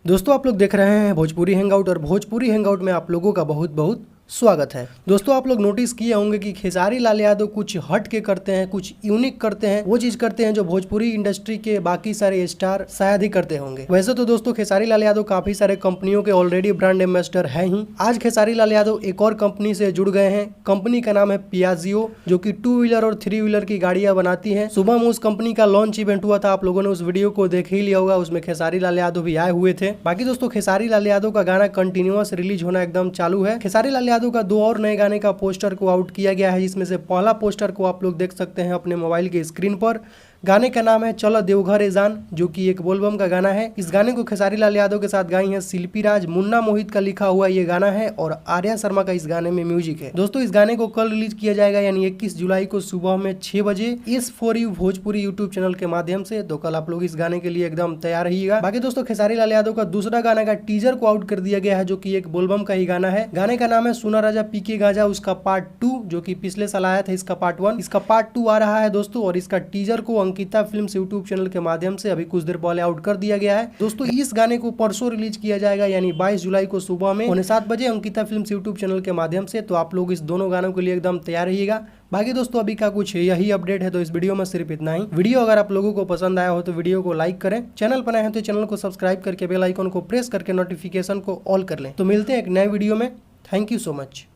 दोस्तों आप लोग देख रहे हैं भोजपुरी हैंगआउट और भोजपुरी हैंगआउट में आप लोगों का बहुत बहुत स्वागत है। दोस्तों आप लोग नोटिस किए होंगे कि खेसारी लाल यादव कुछ हट के करते हैं, कुछ यूनिक करते हैं, वो चीज करते हैं जो भोजपुरी इंडस्ट्री के बाकी सारे स्टार शायद ही करते होंगे। वैसे तो दोस्तों खेसारी लाल यादव काफी सारे कंपनियों के ऑलरेडी ब्रांड एम्बेसडर हैं ही। आज खेसारी लाल यादव एक और कंपनी से जुड़ गए हैं। कंपनी का नाम है पियाजियो, जो कि 2 व्हीलर और 3 व्हीलर की गाड़ियां बनाती है। सुबह में उस कंपनी का लॉन्च इवेंट हुआ था, आप लोगों ने उस वीडियो को देख ही लिया होगा। उसमें खेसारी लाल यादव भी आए हुए थे। बाकी दोस्तों खेसारी लाल यादव का गाना कंटिन्यूअस रिलीज होना एकदम चालू है। खेसारी लाल यादव का 2 और नए गाने का पोस्टर को आउट किया गया है, जिसमें से पहला पोस्टर को आप लोग देख सकते हैं अपने मोबाइल के स्क्रीन पर। गाने का नाम है चलो देवघर ए जान, जो कि एक बोलबम का गाना है। इस गाने को खेसारी लाल यादव के साथ गाई है शिल्पी राज। मुन्ना मोहित का लिखा हुआ ये गाना है और आर्या शर्मा का इस गाने में म्यूजिक है। दोस्तों इस गाने को कल रिलीज किया जाएगा, यानी 21 जुलाई को सुबह में 6 बजे इस for you Bhojpuri YouTube channel के माध्यम से। तो कल आप लोग इस गाने के लिए एकदम तैयार रहिएगा। बाकी दोस्तों खेसारी लाल यादव का दूसरा गाना का टीजर को आउट कर दिया गया है, जो की एक बोलबम का ही गाना है। गाने का नाम है सुना राजा पी के गाजा, उसका पार्ट 2, जो की पिछले साल आया था। इसका पार्ट 1, इसका पार्ट 2 आ रहा है दोस्तों। और इसका टीजर को अंकिता फिल्म यूट्यूब चैनल के माध्यम से अभी कुछ देर पहले आउट कर दिया गया है। दोस्तों इस गाने को परसों रिलीज किया जाएगा, यानी 22 जुलाई को सुबह में 7:15 बजे अंकिता फिल्म यूट्यूब चैनल के माध्यम से। तो आप लोग इस दोनों गानों के लिए एकदम तैयार रहिएगा। बाकी दोस्तों अभी का कुछ यही अपडेट है, तो इस वीडियो में सिर्फ इतना ही। वीडियो अगर आप लोगों को पसंद आया हो तो वीडियो को लाइक करें, चैनल पर नए हैं तो चैनल को सब्सक्राइब करके बेल आइकन को प्रेस करके नोटिफिकेशन को ऑल कर लें। तो मिलते हैं एक नए वीडियो में। Thank you so much.